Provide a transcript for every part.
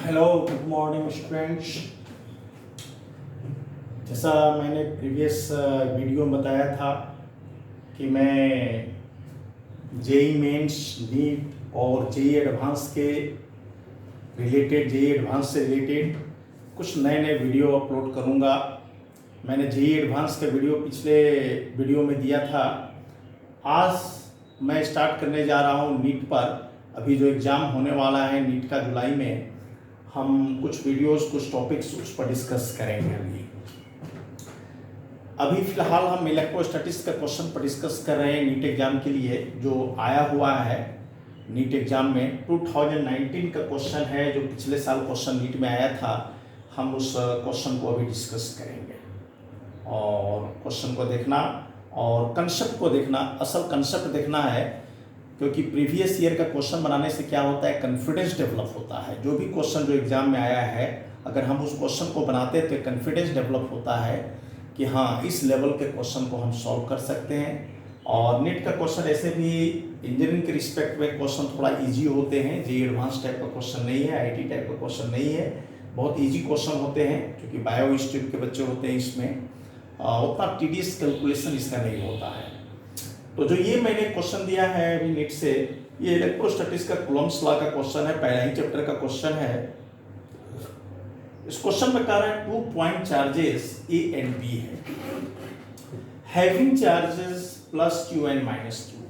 Hello, good morning students. जैसा मैंने previous video में बताया था कि मैं जेई मेंस, नीट और जेई एडवांस के रिलेटेड, जेई एडवांस से रिलेटेड कुछ नए नए वीडियो अपलोड करूंगा। मैंने जेई एडवांस का वीडियो पिछले वीडियो में दिया था। आज मैं स्टार्ट करने जा रहा हूं नीट पर। अभी जो एग्ज़ाम होने वाला है नीट का जुलाई में, हम कुछ वीडियोस, कुछ टॉपिक्स उस पर डिस्कस करेंगे। अभी फिलहाल हम इलेक्ट्रोस्टैटिक्स का क्वेश्चन पर डिस्कस कर रहे हैं नीट एग्जाम के लिए, जो आया हुआ है नीट एग्जाम में। 2019 का क्वेश्चन है, जो पिछले साल क्वेश्चन नीट में आया था। हम उस क्वेश्चन को अभी डिस्कस करेंगे और क्वेश्चन को देखना और कंसेप्ट को देखना। असल कंसेप्ट देखना है, क्योंकि प्रीवियस ईयर का क्वेश्चन बनाने से क्या होता है, कॉन्फिडेंस डेवलप होता है। जो भी क्वेश्चन जो एग्जाम में आया है, अगर हम उस क्वेश्चन को बनाते हैं तो कॉन्फिडेंस डेवलप होता है कि हाँ, इस लेवल के क्वेश्चन को हम सॉल्व कर सकते हैं। और नीट का क्वेश्चन ऐसे भी इंजीनियरिंग के रिस्पेक्ट में क्वेश्चन थोड़ा इजी होते हैं। जेई एडवांस टाइप का क्वेश्चन नहीं है, आईटी टाइप का क्वेश्चन नहीं है। बहुत इजी क्वेश्चन होते हैं, क्योंकि बायो स्ट्रीम के बच्चे होते हैं। इसमें उतना टीडियस कैलकुलेशन इसका नहीं होता है। तो जो ये मैंने क्वेश्चन दिया है अभी नीट से, ये इलेक्ट्रोस्टैटिक्स का कूलम्ब्स लॉ का क्वेश्चन है, पहला ही चैप्टर का क्वेश्चन है। इस क्वेश्चन में कह रहा है 2 point charges A and B है, having charges plus q and minus q.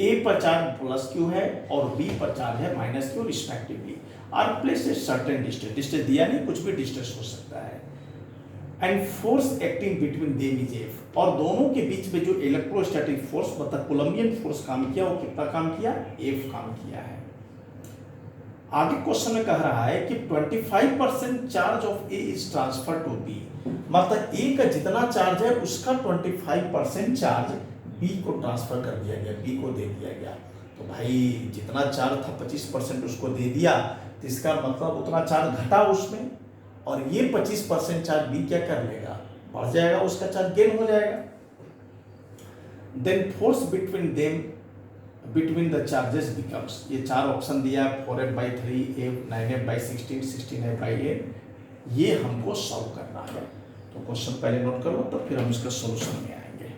A पर चार्ज प्लस क्यू है और बी पर चार्ज है minus Q respectively. Are placed at certain distance, distance दिया नहीं, कुछ भी डिस्टेंस हो सकता है। And force acting between them is F, और दोनों के बीच में जो इलेक्ट्रोस्टैटिक फोर्स मतलब कोलम्बियन फोर्स काम किया, वो कितना काम किया, एफ काम किया है। आगे क्वेश्चन में कह रहा है कि 25% charge of A is transfer to B, मतलब ए का जितना चार्ज है उसका 25% चार्ज बी को ट्रांसफर कर दिया गया, बी को दे दिया गया। तो भाई जितना चार्ज था 25% उसको दे दिया, तो इसका मतलब उतना चार्ज घटा उसमें, और ये 25% चार्ज बी क्या कर लेगा, बढ़ जाएगा, उसका चार्ज गेन हो जाएगा। Then force between them, between the charges becomes, ये चार ऑप्शन दिया, 4f/3, 9f/16, 16f/8। ये हमको सॉल्व करना है। तो क्वेश्चन पहले नोट करो, तो फिर हम इसका सॉल्यूशन में आएंगे।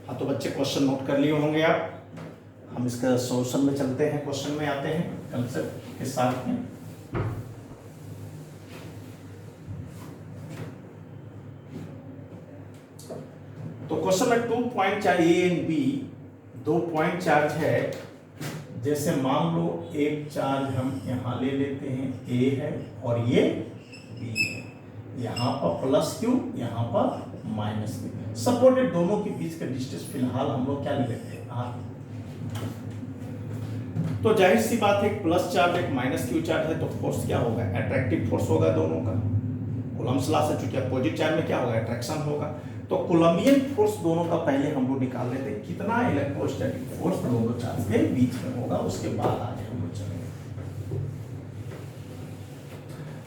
हाँ, तो बच्चे क्वेश्चन नोट कर लिए होंगे आप। हम इसका सॉल्यूशन में चलते हैं, क्वेश्चन में आते हैं कंसेप्ट के साथ में। तो क्वेश्चन में 2 point charge A and B, 2 point charge है। जैसे मान लो एक चार्ज हम यहाँ ले लेते हैं, ए है और ये बी है। यहाँ पर प्लस क्यू, यहाँ पर माइनस क्यू। सपोर्टेड दोनों के बीच का डिस्टेंस फिलहाल हम लोग क्या ले लेते हैं, आर। तो जाहिर सी बात है, एक प्लस चार्ज एक माइनस क्यू चार्ज है, तो फोर्स क्या होगा, अट्रैक्टिव फोर्स होगा दोनों का। कूलम्ब्स लॉ से चूंकि अपोजिट चार्ज में क्या होगा, अट्रैक्शन होगा। तो कोलम्बियन फोर्स दोनों का पहले हम लोग निकाल लेते हैं, कितना इलेक्ट्रोस्टैटिक फोर्स दोनों चार्ज के बीच में होगा, उसके बाद आगे हम लोग चलेंगे।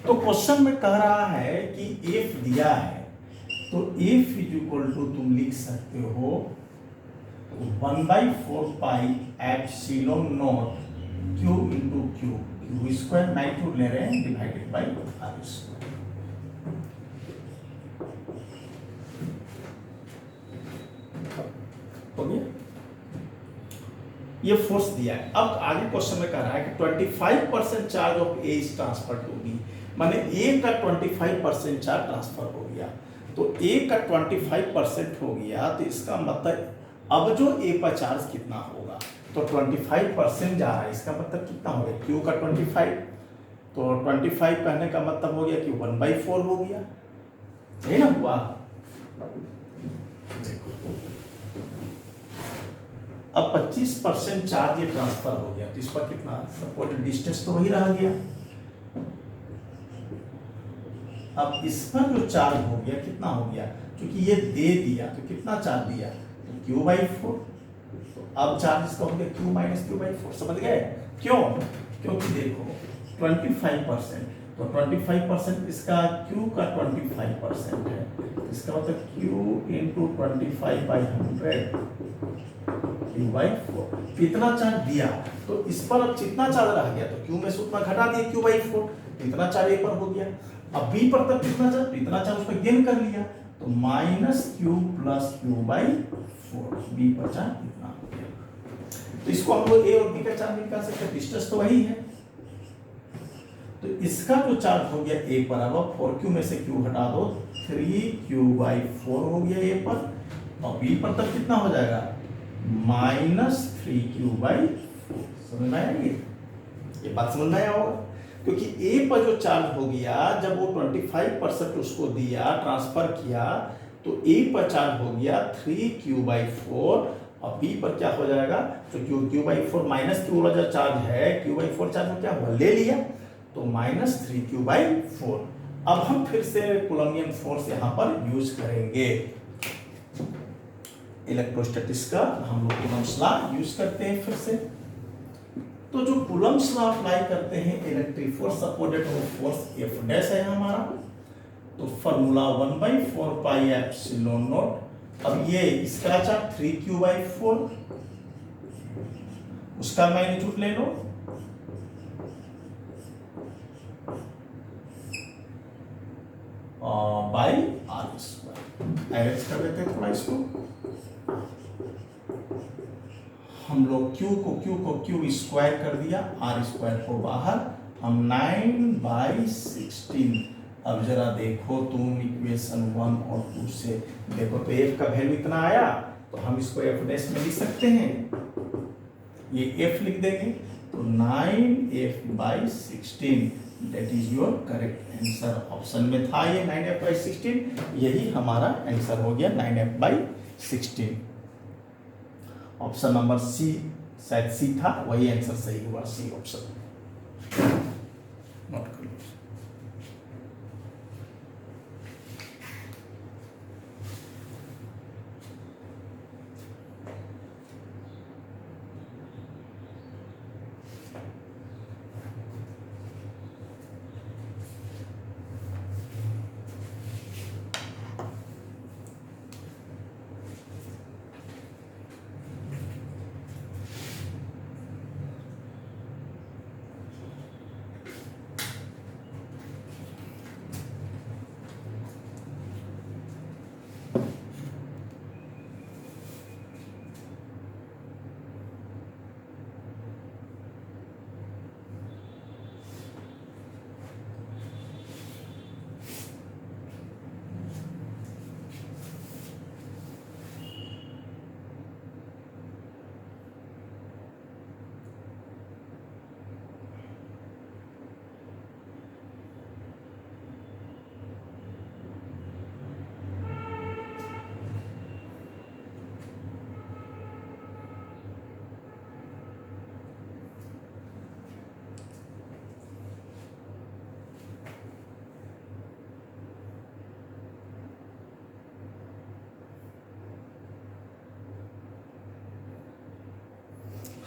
तो क्वेश्चन में कह रहा है कि एफ दिया है, तो एफ इज इक्वल टू तुम लिख सकते हो 1/4 पाई epsilon not Q into Q, Q square magnitude ले रहे हैं, डिवाइडेड बाई आर स्क्वायर। हो गया, ये फोर्स दिया है। अब आगे क्वेश्चन में कह रहा है कि 25% charge of A is transfer to B, माने ए का 25% चार्ज ट्रांसफर हो गया। तो ए का 25% हो गया, तो इसका मतलब अब जो ए पर चार्ज कितना होगा, तो 25% जा रहा है, इसका मतलब कितना हो गया, क्यू का 25। तो 25 कहने का मतलब हो गया कि 1/4 हो गया, है ना, हुआ। अब 25% चार्ज ये ट्रांसफर हो गया, तो इस पर कितना सपोर्टेड डिस्टेंस तो वही रह गया। अब इस पर जो चार्ज हो गया कितना हो गया, क्योंकि ये दे दिया तो कितना चार्ज दिया, तो Q/4। तो अब चार्ज इसका हो गया Q - Q/4, समझ गए क्यों, क्योंकि देखो 25%, तो 25% इसका Q का 25% है, इसका मतलब Q × 25/100 Q/4। कितना चार्ज दिया, तो इस पर अब कितना चार्ज रह गया, तो Q में से उतना घटा दिया Q/4, इतना चार्ज ए पर हो गया। अब B पर तब कितना चार्ज, इतना चार्ज उस पर गेन कर लिया, तो -Q + Q/4, B पर चार्ज इतना हो गया। तो इसको हम लोग ए और बी का चार्ज निकाल सकते हैं, डिस्टेंस तो वही है। तो इसका जो चार्ज हो गया ए पर, अब 4Q में से Q हटा दो, 3Q/4 हो गया ए पर, और बी पर तब कितना हो जाएगा, -3Q/4। समझ में आया, ये बात समझ में आया होगा, क्योंकि ए पर जो चार्ज हो गया, जब वो 25% उसको दिया, ट्रांसफर किया, तो ए पर चार्ज हो गया 3Q/4, और बी पर क्या हो जाएगा, तो Q/4 -Q वाला जो चार्ज है, Q/4 चार्ज में क्या हुआ, ले लिया, तो -3Q/4। अब हम फिर से कूलम्बियन फोर्स यहाँ पर यूज करेंगे, इलेक्ट्रोस्टैटिक्स का हम लोग कूलम्ब्स लॉ यूज करते हैं फिर से। तो जो कूलम्ब्स लॉ अप्लाई करते हैं, electric force supported force F dash है हमारा, तो फॉर्मूला 1/4πε0। अब ये इसका चार्ज 3Q/4, उसका मैग्नीट्यूड ले लो, बाई r²। अरेंज कर देते हैं थोड़ा इसको, हम लोग Q को Q² कर दिया, r² को बाहर, हम 9/16। अब जरा देखो तुम इक्वेशन 1 और 2 से देखो, तो F का वैल्यू इतना आया, तो हम इसको F डैश में लिख सकते हैं, ये F लिख देंगे, तो 9F/16, that is your correct answer. Option में था ये 9F/16, यही हमारा आंसर हो गया 9F/16। ऑप्शन नंबर सी, शायद सी था, वही आंसर सही हुआ, सी ऑप्शन। नोट कर लो।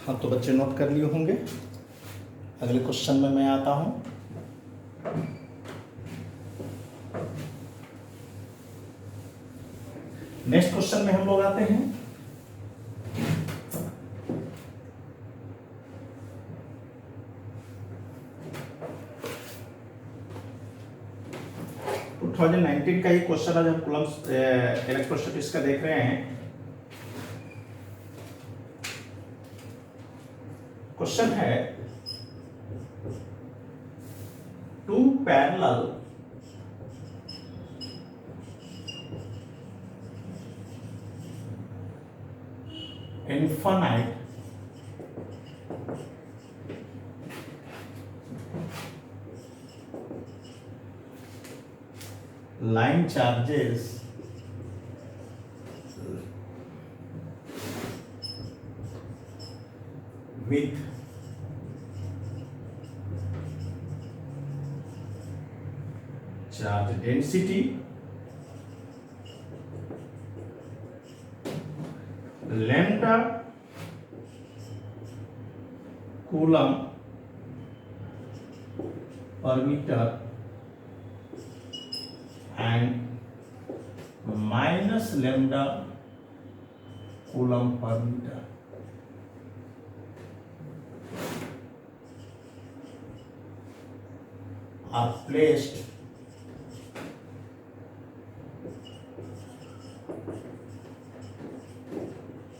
हाँ, तो बच्चे नोट कर लिए होंगे। अगले क्वेश्चन में मैं आता हूं। नेक्स्ट क्वेश्चन में हम लोग आते हैं। टू 2019 का ही क्वेश्चन आज हम कूलम्ब्स इलेक्ट्रोस्टैटिक्स का देख रहे हैं। क्वेश्चन है, two parallel infinite line charges with charge density lambda coulomb per metre and minus lambda coulomb per metre. Are placed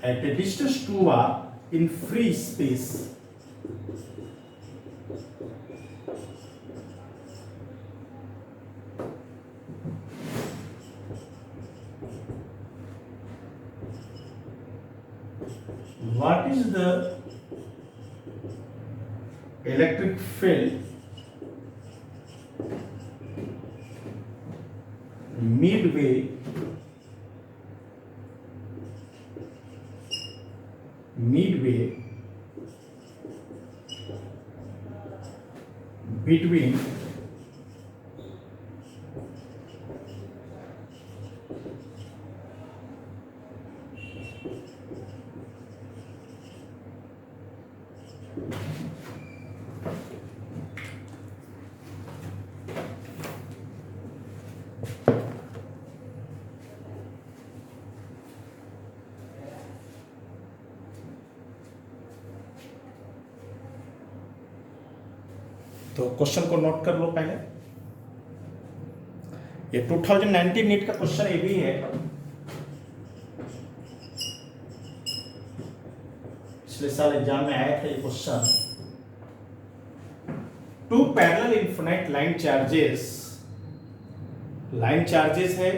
at a distance 2r in free space what is the electric field midway between तो question को note कर लो पहले। ये 2019 NEET का question ये भी है, पिछले साल एग्जाम में आया था ये question. Two parallel infinite line charges है,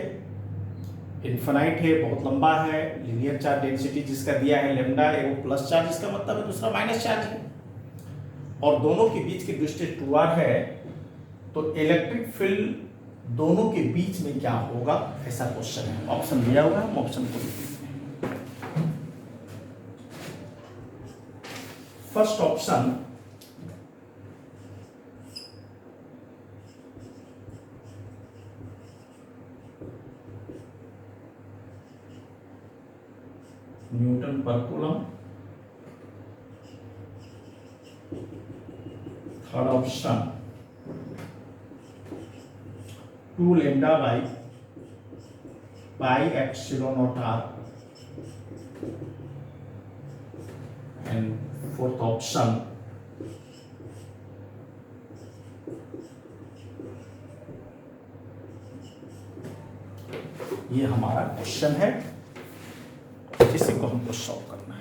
इन्फिनाइट है, बहुत लंबा है, लीनियर चार्ज डेंसिटी जिसका दिया है लैम्डा, एगो प्लस चार्ज इसका मतलब है, दूसरा माइनस चार्ज है, और दोनों के बीच की डिस्टेंस 2r है। तो इलेक्ट्रिक फील्ड दोनों के बीच में क्या होगा, ऐसा क्वेश्चन है। ऑप्शन दिया हुआ है, हम ऑप्शन को लिखते हैं। फर्स्ट ऑप्शन न्यूटन पर coulomb, third option 2 lambda by pi epsilon naught r, and fourth option ये हमारा क्वेश्चन है, इसी को हमको सॉल्व करना है।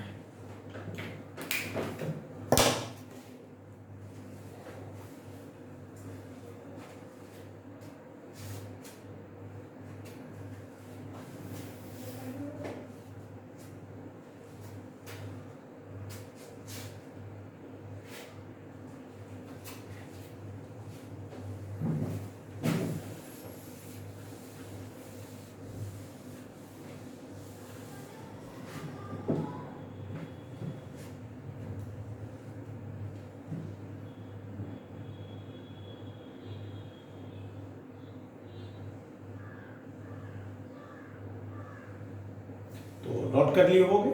नोट कर लिए होगे।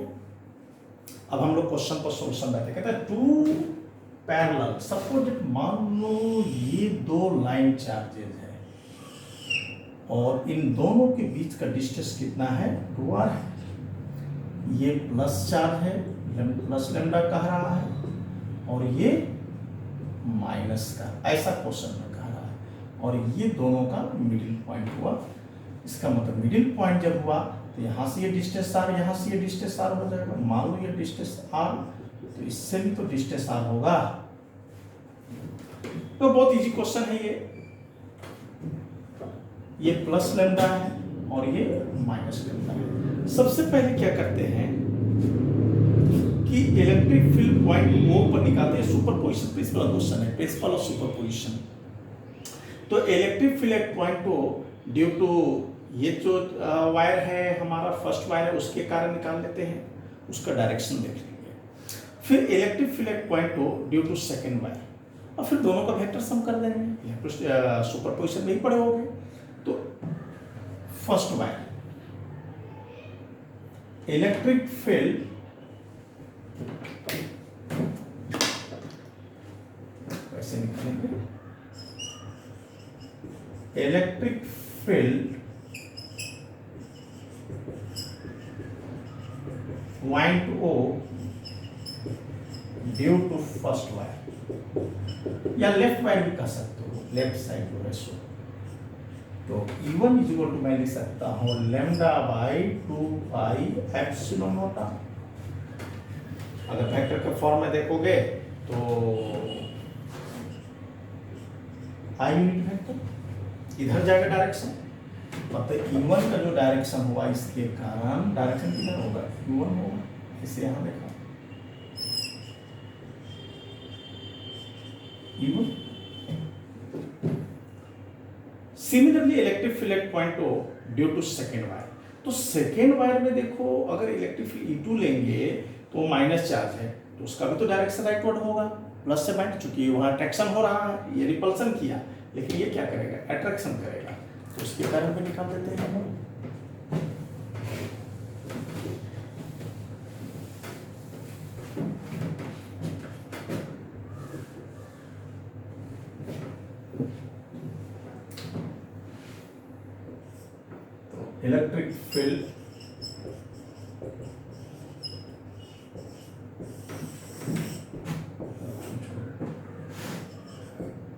अब हम लोग क्वेश्चन पर सॉल्यूशन बैठे, कहते हैं टू पैरेलल, सपोज मान लो ये दो लाइन चार्जेस है और इन दोनों के बीच का डिस्टेंस कितना है, 2r है। ये प्लस चार्ज है, प्लस लैम्डा कह रहा है, और ये माइनस का, ऐसा क्वेश्चन में कह रहा है। और ये दोनों का मिडिल पॉइंट हुआ। इसका मतलब मिडिल पॉइंट जब हुआ तो यहाँ से ये डिस्टेंस r, यहाँ से ये डिस्टेंस r हो जाएगा। मान लो ये डिस्टेंस r, तो इससे भी तो डिस्टेंस r होगा। तो बहुत इजी क्वेश्चन है ये प्लस लैम्डा है और ये माइनस लैम्डा है। सबसे पहले क्या करते हैं कि इलेक्ट्रिक फील्ड पॉइंट O पर निकालते हैं। सुपरपोजिशन प्रिंसिपल क्वेश्चन है, प्रिंसिपल ऑफ सुपरपोजिशन। तो इलेक्ट्रिक फील्ड पॉइंट को ड्यू टू ये जो वायर है हमारा फर्स्ट वायर है उसके कारण निकाल लेते हैं, उसका डायरेक्शन देख लेंगे। फिर इलेक्ट्रिक फील्ड पॉइंट को ड्यू टू सेकंड वायर, और फिर दोनों का वेक्टर सम कर देंगे, सुपरपोजिशन में ही पड़े होंगे। तो फर्स्ट वायर, इलेक्ट्रिक फील्ड कैसे निकालेंगे, electric field point O due to first wire, या लेफ्ट वायर भी कह सकते हो, लेफ्ट साइड जो है सो। तो E1 इज इक्वल टू मैं लिख सकता हूं lambda by 2 pi epsilon naught R. अगर वेक्टर के फॉर्म में देखोगे तो आई यूनिट वेक्टर इधर जाएगा डायरेक्शन, मतलब E1 का जो डायरेक्शन हुआ इसके कारण डायरेक्शन किधर होगा, E1 होगा, इसे यहां देखा E1। Similarly electric field at point O due to second wire. तो सेकेंड वायर में देखो अगर इलेक्ट्रिक फील्ड E2 लेंगे तो माइनस चार्ज है, तो उसका भी तो डायरेक्शन राइटवर्ड होगा, प्लस से बाइंड, चूंकि वहां अट्रैक्शन हो रहा है, ये रिपल्सन किया, लेकिन ये क्या करेगा, अट्रैक्शन करेगा, तो उसके कारण भी निकाल देते हैं हम। Electric field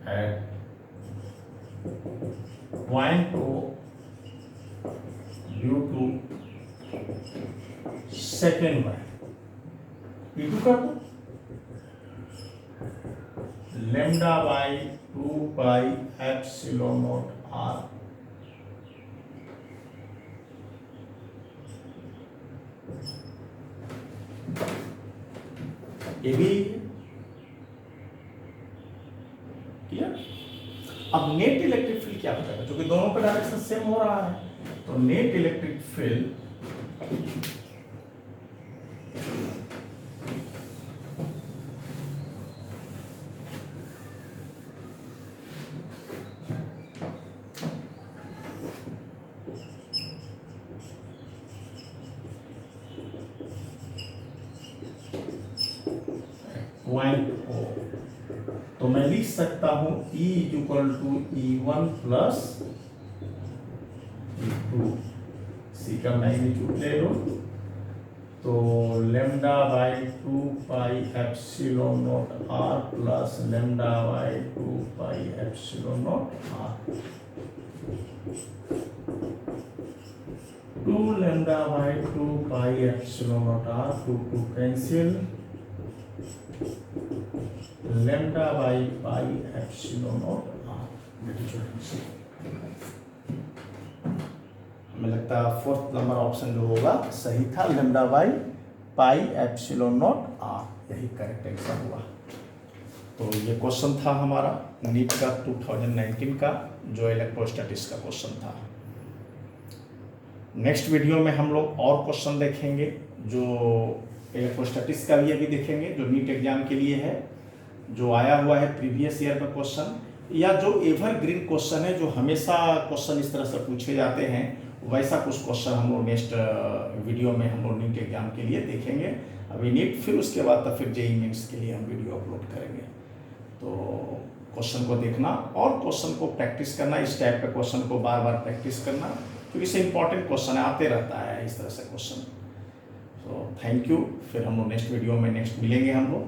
at point O due to second wire, E2 कर दो lambda by 2 pi epsilon naught R. ये भी क्लियर। अब नेट इलेक्ट्रिक फील्ड क्या बताएगा, क्योंकि दोनों का डायरेक्शन सेम हो रहा है, तो net electric field point O, तो मैं लिख सकता हूं E is equal to E1 plus E2, सी का मैग्नीट्यूड ले लो, तो lambda by 2 pi epsilon naught R plus lambda by 2 pi epsilon naught R, 2 lambda by 2 pi epsilon naught R, 2 cancel, lambda by pi epsilon naught R. हमें लगता है fourth number option जो होगा सही था, lambda by pi epsilon naught R, यही correct answer हुआ। तो ये क्वेश्चन था हमारा नीट का 2019 का, जो इलेक्ट्रोस्टैटिक्स का क्वेश्चन था। नेक्स्ट वीडियो में हम लोग और क्वेश्चन देखेंगे, जो इलेक्ट्रोस्टैटिक्स का भी अभी देखेंगे, जो नीट एग्जाम के लिए है, जो आया हुआ है प्रीवियस ईयर में क्वेश्चन, या जो एवरग्रीन क्वेश्चन है, जो हमेशा क्वेश्चन इस तरह से पूछे जाते हैं, वैसा कुछ क्वेश्चन हम लोग नेक्स्ट वीडियो में हम लोग नीट एग्जाम के लिए देखेंगे। अभी नीट, फिर उसके बाद तो फिर जेईई मेंस के लिए हम वीडियो अपलोड करेंगे। तो क्वेश्चन को देखना और क्वेश्चन को प्रैक्टिस करना, इस टाइप के क्वेश्चन को बार बार प्रैक्टिस करना, क्योंकि इससे इंपॉर्टेंट क्वेश्चन आते रहता है इस तरह से क्वेश्चन। तो थैंक यू, फिर हम लोग नेक्स्ट वीडियो में नेक्स्ट मिलेंगे हम लोग।